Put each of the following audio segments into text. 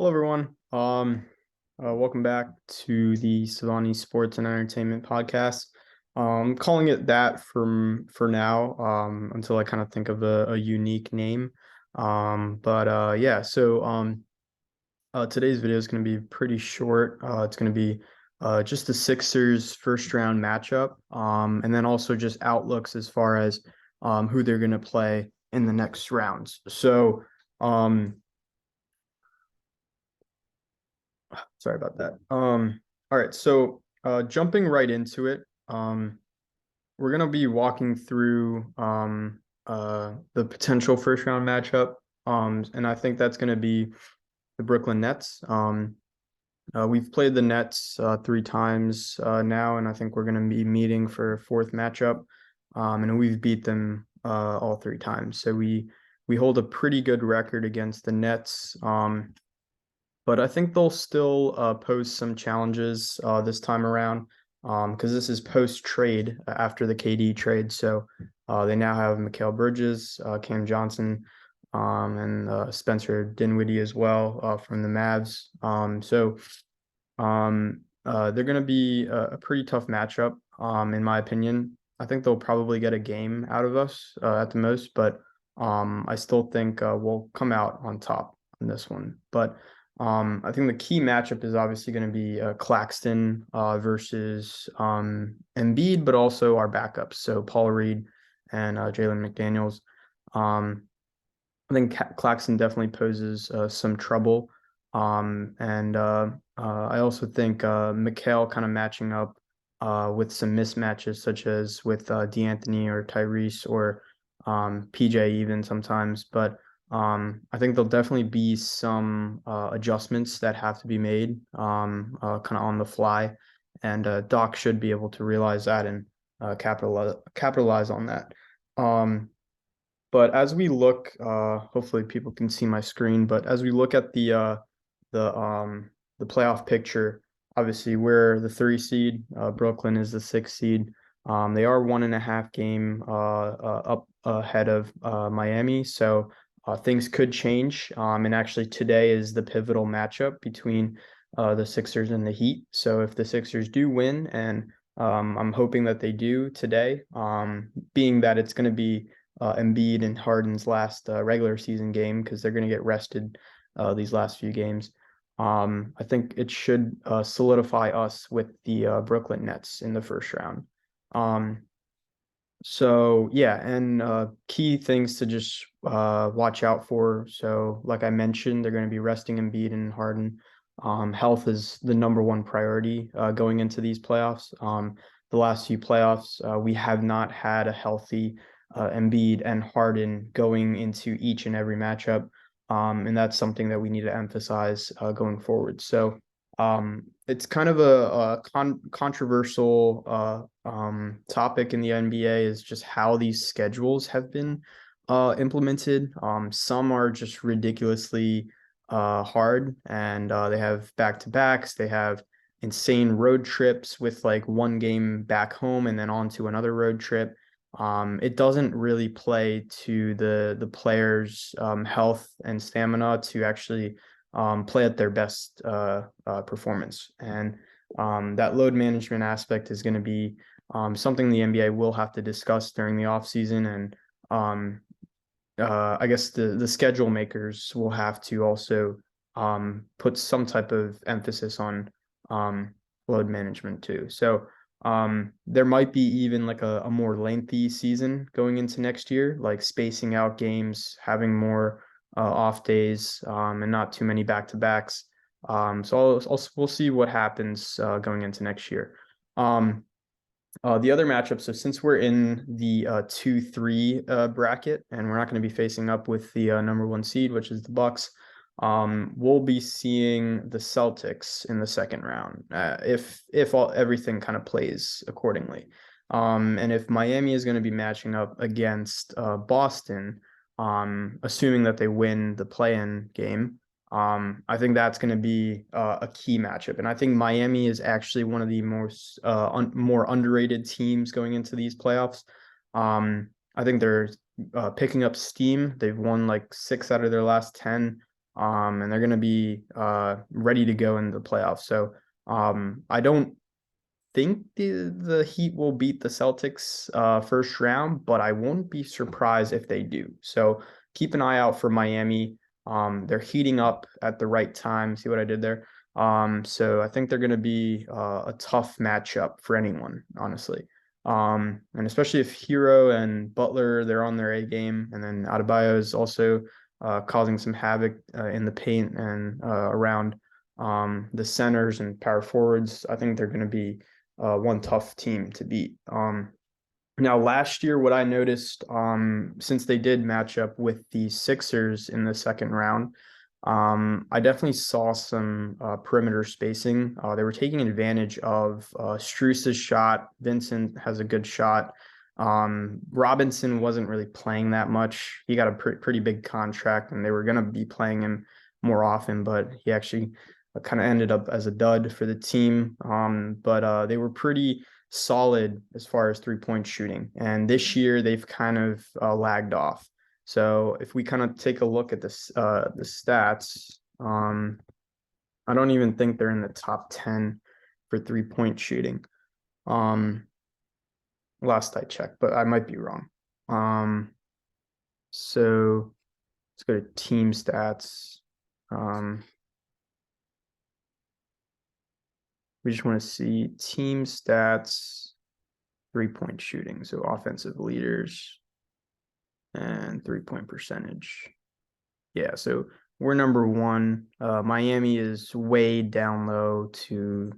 Hello, everyone. Welcome back to the Savani Sports and Entertainment podcast. Calling it that for now, until I kind of think of a unique name. Yeah. Today's video is going to be pretty short. It's going to be just the Sixers first round matchup, and then also just outlooks as far as who they're going to play in the next rounds. Sorry about that. All right, jumping right into it, we're gonna be walking through the potential first round matchup. And I think that's gonna be the Brooklyn Nets. We've played the Nets three times now, and I think we're gonna be meeting for a fourth matchup. And we've beat them all three times. So we hold a pretty good record against the Nets. But I think they'll still pose some challenges this time around because this is post-trade after the KD trade. So they now have Mikal Bridges, Cam Johnson, and Spencer Dinwiddie as well from the Mavs. They're going to be a pretty tough matchup, in my opinion. I think they'll probably get a game out of us at the most, but I still think we'll come out on top on this one. But I think the key matchup is obviously going to be Claxton versus Embiid, but also our backups. So Paul Reed and Jalen McDaniels. I think Claxton definitely poses some trouble. I also think Mikal kind of matching up with some mismatches, such as with D'Anthony or Tyrese or PJ even sometimes. But I think there'll definitely be some adjustments that have to be made kind of on the fly. And Doc should be able to realize that and capitalize on that. But as we look, hopefully people can see my screen, but as we look at the playoff picture, obviously we're the 3 seed, Brooklyn is the 6 seed. They are 1.5 game up ahead of Miami, so things could change. And actually today is the pivotal matchup between the Sixers and the Heat. So if the Sixers do win, and I'm hoping that they do today, being that it's going to be Embiid and Harden's last regular season game because they're going to get rested these last few games. I think it should solidify us with the Brooklyn Nets in the first round. And key things to just watch out for. So, like I mentioned, they're going to be resting Embiid and Harden. Health is the number one priority going into these playoffs. The last few playoffs, we have not had a healthy Embiid and Harden going into each and every matchup. And that's something that we need to emphasize going forward. So it's kind of a controversial topic in the NBA is just how these schedules have been implemented. Some are just ridiculously hard, and they have back-to-backs. They have insane road trips with like one game back home and then on to another road trip. It doesn't really play to the players' health and stamina to actually play at their best performance. And that load management aspect is going to be something the NBA will have to discuss during the offseason. And I guess the schedule makers will have to also put some type of emphasis on load management too. So there might be even like a more lengthy season going into next year, like spacing out games, having more off days, and not too many back-to-backs. We'll see what happens going into next year. The other matchup, so since we're in the 2-3 bracket and we're not going to be facing up with the number 1 seed, which is the Bucks, we'll be seeing the Celtics in the second round if everything kind of plays accordingly. And if Miami is going to be matching up against Boston, assuming that they win the play-in game, I think that's going to be a key matchup. And I think Miami is actually one of the more underrated teams going into these playoffs. I think they're picking up steam. They've won like 6 out of their last 10. and they're going to be ready to go in the playoffs. So I don't think the Heat will beat the Celtics first round, but I won't be surprised if they do. So keep an eye out for Miami. They're heating up at the right time. See what I did there? So I think they're going to be a tough matchup for anyone, honestly. And especially if Hero and Butler, they're on their A game, and then Adebayo is also causing some havoc in the paint and around the centers and power forwards. I think they're going to be one tough team to beat. Now, last year, what I noticed, since they did match up with the Sixers in the second round, I definitely saw some perimeter spacing. They were taking advantage of Strus's shot. Vincent has a good shot. Robinson wasn't really playing that much. He got a pretty big contract, and they were going to be playing him more often, but he actually kind of ended up as a dud for the team. But they were pretty solid as far as 3-point shooting. And this year they've kind of lagged off. So if we kind of take a look at this, the stats, I don't even think they're in the top 10 for 3-point shooting. Last I checked, but I might be wrong. So let's go to team stats. We just want to see team stats, 3-point shooting. So offensive leaders and 3-point percentage. Yeah, so we're number one. Miami is way down low to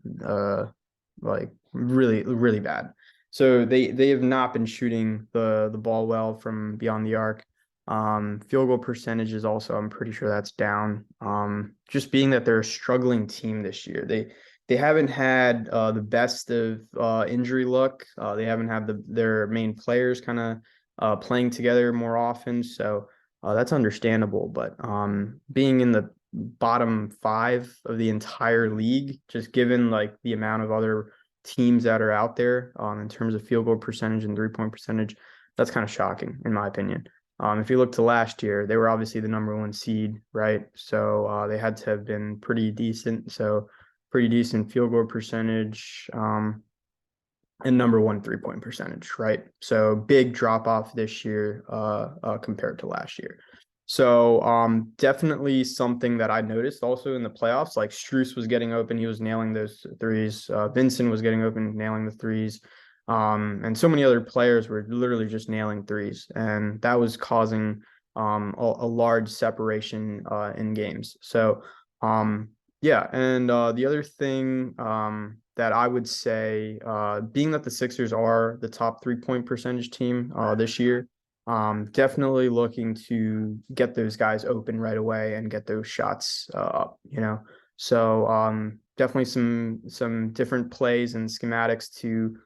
like really, really bad. So they have not been shooting the ball well from beyond the arc. Field goal percentage is also, I'm pretty sure that's down. Just being that they're a struggling team this year. They haven't had the best of injury luck. They haven't had their main players kind of playing together more often. So that's understandable. But being in the bottom 5 of the entire league, just given like the amount of other teams that are out there in terms of field goal percentage and 3-point percentage, that's kind of shocking in my opinion. If you look to last year, they were obviously the number 1 seed, right? So they had to have been pretty decent. So pretty decent field goal percentage, and number 1 3-point percentage, right? So big drop off this year compared to last year. So definitely something that I noticed also in the playoffs, like Strus was getting open, he was nailing those threes. Vincent was getting open, nailing the threes. And so many other players were literally just nailing threes, and that was causing a large separation in games. So yeah, and the other thing that I would say, being that the Sixers are the top 3-point percentage team this year, definitely looking to get those guys open right away and get those shots up, you know. So definitely some different plays and schematics to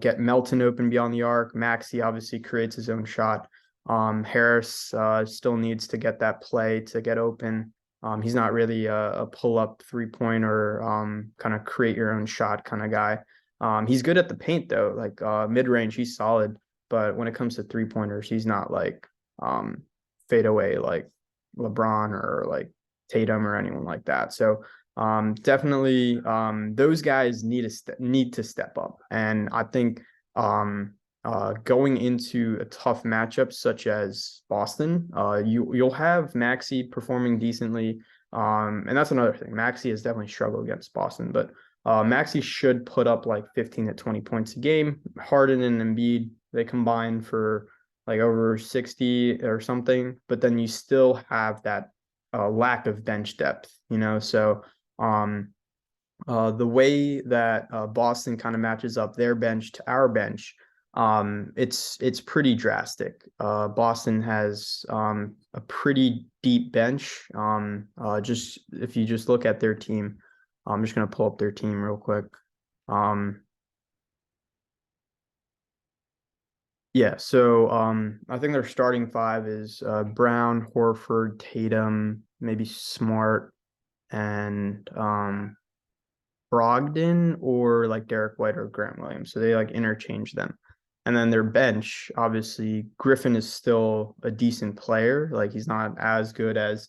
get Melton open beyond the arc. Maxey obviously creates his own shot. Harris still needs to get that play to get open. He's not really a pull-up 3-point or kind of create your own shot kind of guy. He's good at the paint though, like mid-range, he's solid. But when it comes to 3-pointers, he's not like fade away like LeBron or like Tatum or anyone like that. So definitely those guys need to step up. And I think going into a tough matchup such as Boston, you'll have Maxey performing decently. And that's another thing. Maxey has definitely struggled against Boston, but Maxey should put up like 15 to 20 points a game. Harden and Embiid, they combine for like over 60 or something, but then you still have that lack of bench depth, you know? So the way that Boston kind of matches up their bench to our bench, it's pretty drastic. Boston has a pretty deep bench. Just if you just look at their team, I'm just gonna pull up their team real quick. Yeah, so I think their starting 5 is Brown, Horford, Tatum, maybe Smart, and Brogdon or like Derek White or Grant Williams. So they like interchange them. And then their bench, obviously, Griffin is still a decent player. Like he's not as good as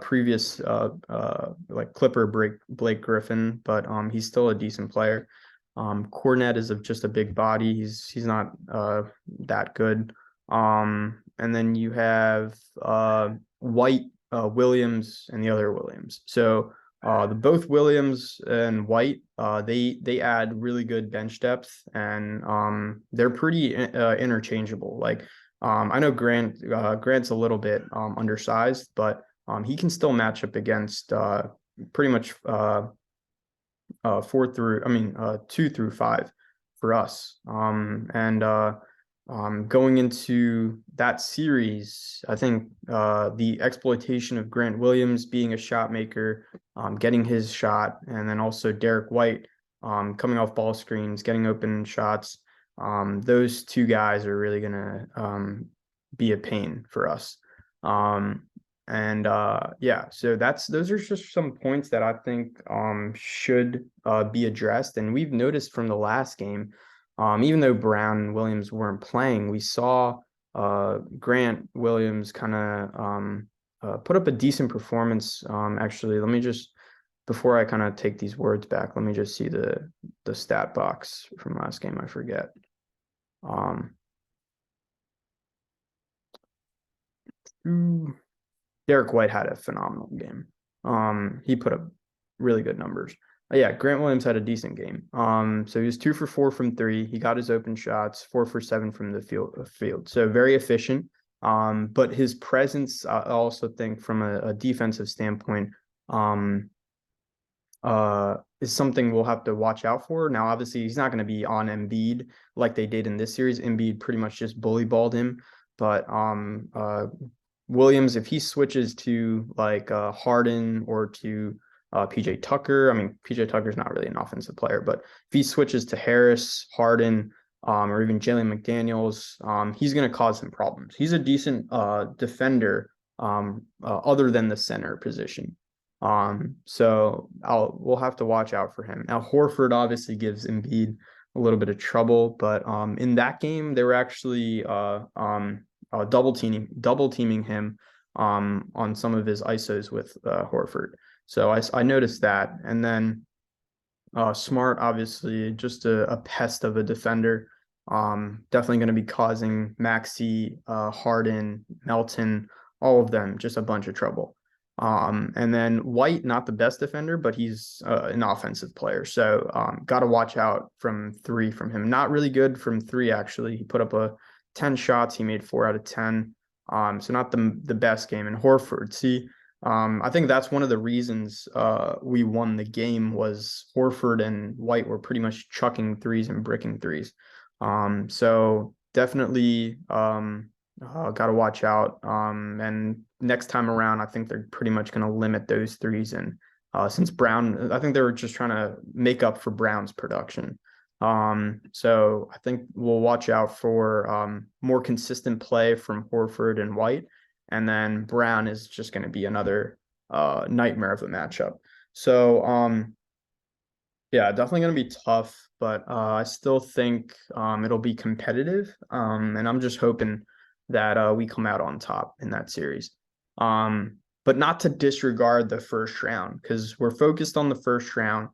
previous like Clipper Blake Griffin, but he's still a decent player. Cornet is just a big body. He's not that good. And then you have White, Williams, and the other Williams. So the both Williams and White, they add really good bench depth, and they're pretty interchangeable. Like I know Grant's a little bit undersized, but he can still match up against pretty much two through five for us. Going into that series, I think the exploitation of Grant Williams being a shot maker, getting his shot, and then also Derek White coming off ball screens, getting open shots. Those two guys are really going to be a pain for us. Yeah, so those are just some points that I think should be addressed. And we've noticed from the last game, even though Brown and Williams weren't playing, we saw Grant Williams kind of put up a decent performance. Actually, let me just, before I kind of take these words back, let me just see the stat box from last game. I forget. Derek White had a phenomenal game. He put up really good numbers. Yeah, Grant Williams had a decent game. So he was 2 for 4 from three. He got his open shots, 4 for 7 from the field. So very efficient. But his presence, I also think, from a defensive standpoint, is something we'll have to watch out for. Now, obviously, he's not going to be on Embiid like they did in this series. Embiid pretty much just bully balled him. But Williams, if he switches to like Harden or to PJ Tucker, I mean, PJ Tucker's not really an offensive player, but if he switches to Harris, Harden, or even Jalen McDaniels, he's going to cause some problems. He's a decent defender other than the center position. So we'll have to watch out for him. Now, Horford obviously gives Embiid a little bit of trouble, but in that game, they were actually double teaming him on some of his ISOs with Horford. So I noticed that. And then Smart, obviously, just a pest of a defender. Definitely going to be causing Maxey, Harden, Melton, all of them just a bunch of trouble. And then White, not the best defender, but he's an offensive player. So got to watch out from three from him. Not really good from three, actually. He put up 10 shots. He made 4 out of 10. So not the best game. And Horford, see, I think that's one of the reasons we won the game was Horford and White were pretty much chucking threes and bricking threes. So definitely got to watch out. And next time around, I think they're pretty much going to limit those threes. And since Brown, I think they were just trying to make up for Brown's production. So I think we'll watch out for more consistent play from Horford and White. And then Brown is just going to be another nightmare of a matchup. So yeah, definitely going to be tough, but I still think it'll be competitive. And I'm just hoping that we come out on top in that series. But not to disregard the first round, because we're focused on the first round.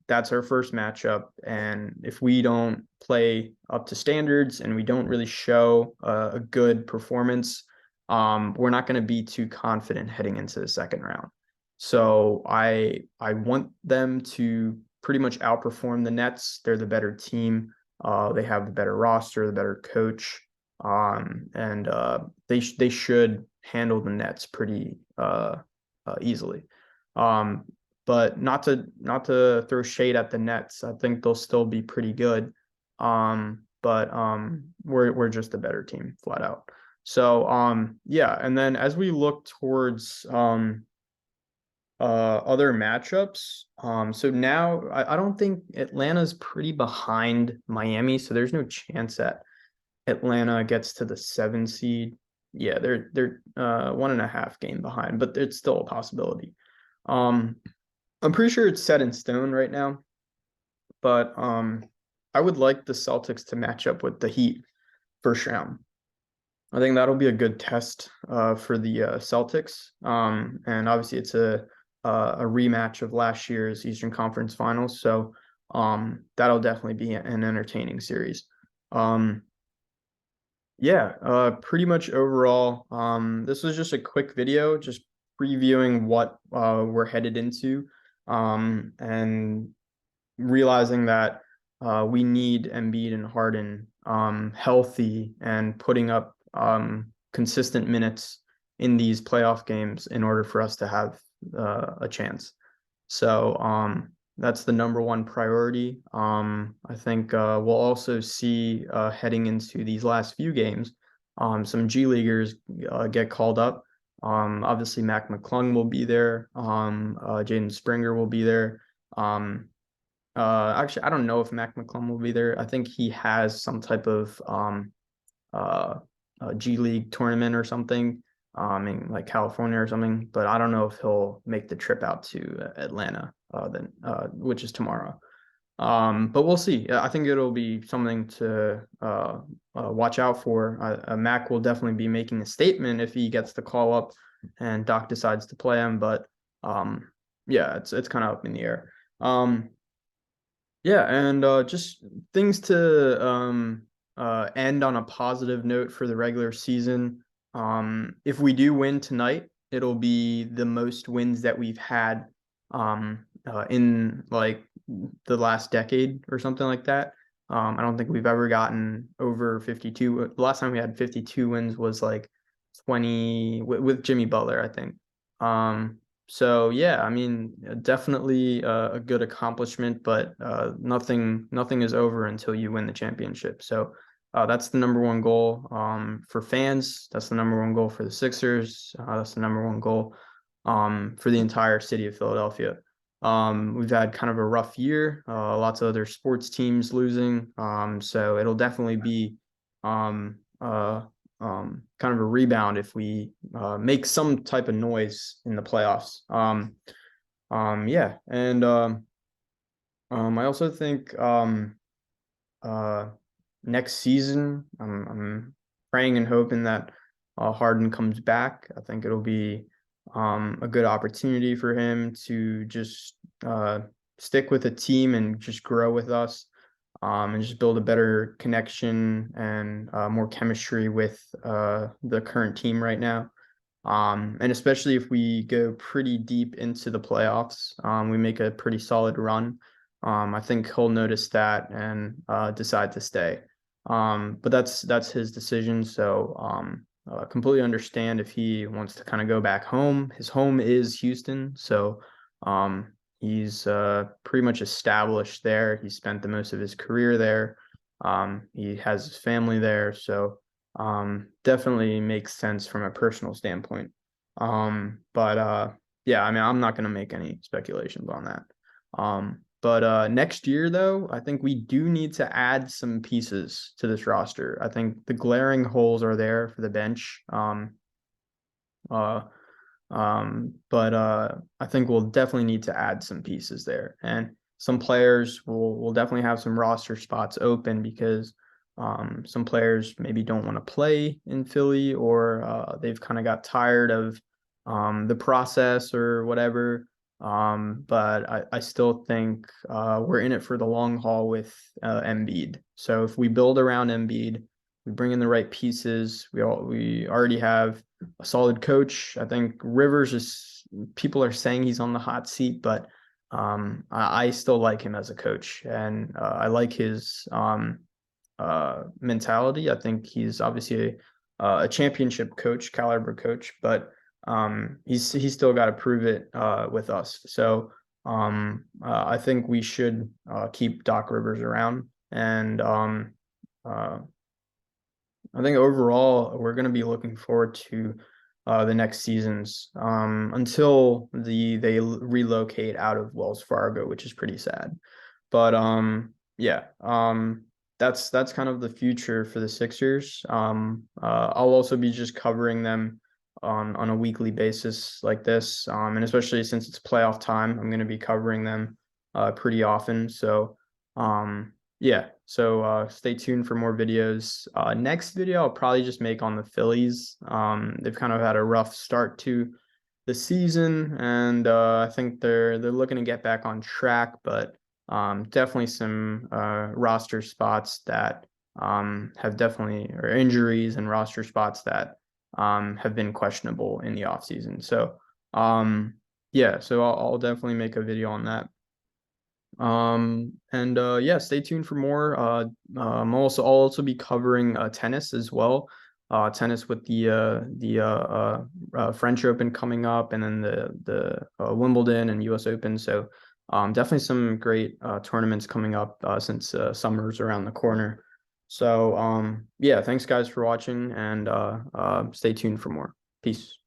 That's our first matchup. And if we don't play up to standards and we don't really show a good performance, we're not going to be too confident heading into the second round. So I want them to pretty much outperform the Nets. They're the better team. They have the better roster, the better coach. And they should handle the Nets pretty easily. But not to throw shade at the Nets. I think they'll still be pretty good. But we're just a better team, flat out. So yeah, and then as we look towards other matchups, so now I don't think Atlanta's pretty behind Miami, so there's no chance that Atlanta gets to the 7 seed. Yeah, they're 1.5 game behind, but it's still a possibility. I'm pretty sure it's set in stone right now, but I would like the Celtics to match up with the Heat first round. I think that'll be a good test for the Celtics. And obviously it's a rematch of last year's Eastern Conference Finals, so that'll definitely be an entertaining series. Um, yeah, pretty much overall, this was just a quick video, just previewing what we're headed into, and realizing that we need Embiid and Harden healthy and putting up consistent minutes in these playoff games in order for us to have a chance. So that's the number one priority. I think we'll also see heading into these last few games, some G Leaguers get called up. Obviously, Mac McClung will be there. Jaden Springer will be there. Actually, I don't know if Mac McClung will be there. I think he has some type of uh, G League tournament or something, in like California or something. But I don't know if he'll make the trip out to Atlanta, which is tomorrow. But we'll see. I think it'll be something to watch out for. Mac will definitely be making a statement if he gets the call up and Doc decides to play him. But yeah, it's kind of up in the air. Yeah, and just things to end on a positive note for the regular season. If we do win tonight, it'll be the most wins that we've had in like the last decade or something like that. I don't think we've ever gotten over 52. The last time we had 52 wins was like 20 with Jimmy Butler, I think. So yeah, I mean, definitely a good accomplishment, but nothing is over until you win the championship. So that's the number one goal for fans. That's the number one goal for the Sixers. That's the number one goal for the entire city of Philadelphia. We've had kind of a rough year. Lots of other sports teams losing. So it'll definitely be kind of a rebound if we make some type of noise in the playoffs. Yeah, and I also think uh, next season, I'm praying and hoping that Harden comes back. I think it'll be a good opportunity for him to just stick with the team and just grow with us, and just build a better connection and more chemistry with the current team right now. And especially if we go pretty deep into the playoffs, we make a pretty solid run. I think he'll notice that and decide to stay. But that's his decision. So completely understand if he wants to kind of go back home. His home is Houston, so he's pretty much established there. He spent the most of his career there. He has his family there, so definitely makes sense from a personal standpoint. But yeah, I mean, I'm not going to make any speculations on that. But next year, though, I think we do need to add some pieces to this roster. I think the glaring holes are there for the bench. Uh, but I think we'll definitely need to add some pieces there, and some players will definitely have some roster spots open because some players maybe don't want to play in Philly, or they've kind of got tired of the process or whatever. But I still think we're in it for the long haul with Embiid. So if we build around Embiid, we bring in the right pieces. We already have a solid coach. I think Rivers is, people are saying he's on the hot seat, but I still like him as a coach, and I like his mentality. I think he's obviously a championship coach, caliber coach, but he's still got to prove it with us. So I think we should keep Doc Rivers around, and I think overall we're going to be looking forward to the next seasons until they relocate out of Wells Fargo, which is pretty sad. But yeah, that's kind of the future for the Sixers. I'll also be just covering them on a weekly basis like this, and especially since it's playoff time, I'm going to be covering them pretty often. So yeah, So stay tuned for more videos. Next video I'll probably just make on the Phillies. They've kind of had a rough start to the season, and I think they're looking to get back on track, but definitely some roster spots that have definitely, or injuries and roster spots that have been questionable in the offseason. So yeah, so I'll definitely make a video on that. And yeah, stay tuned for more. I'll also be covering tennis as well. Tennis with the French Open coming up, and then the Wimbledon and US Open. So definitely some great tournaments coming up since summer's around the corner. So yeah, thanks guys for watching, and stay tuned for more. Peace.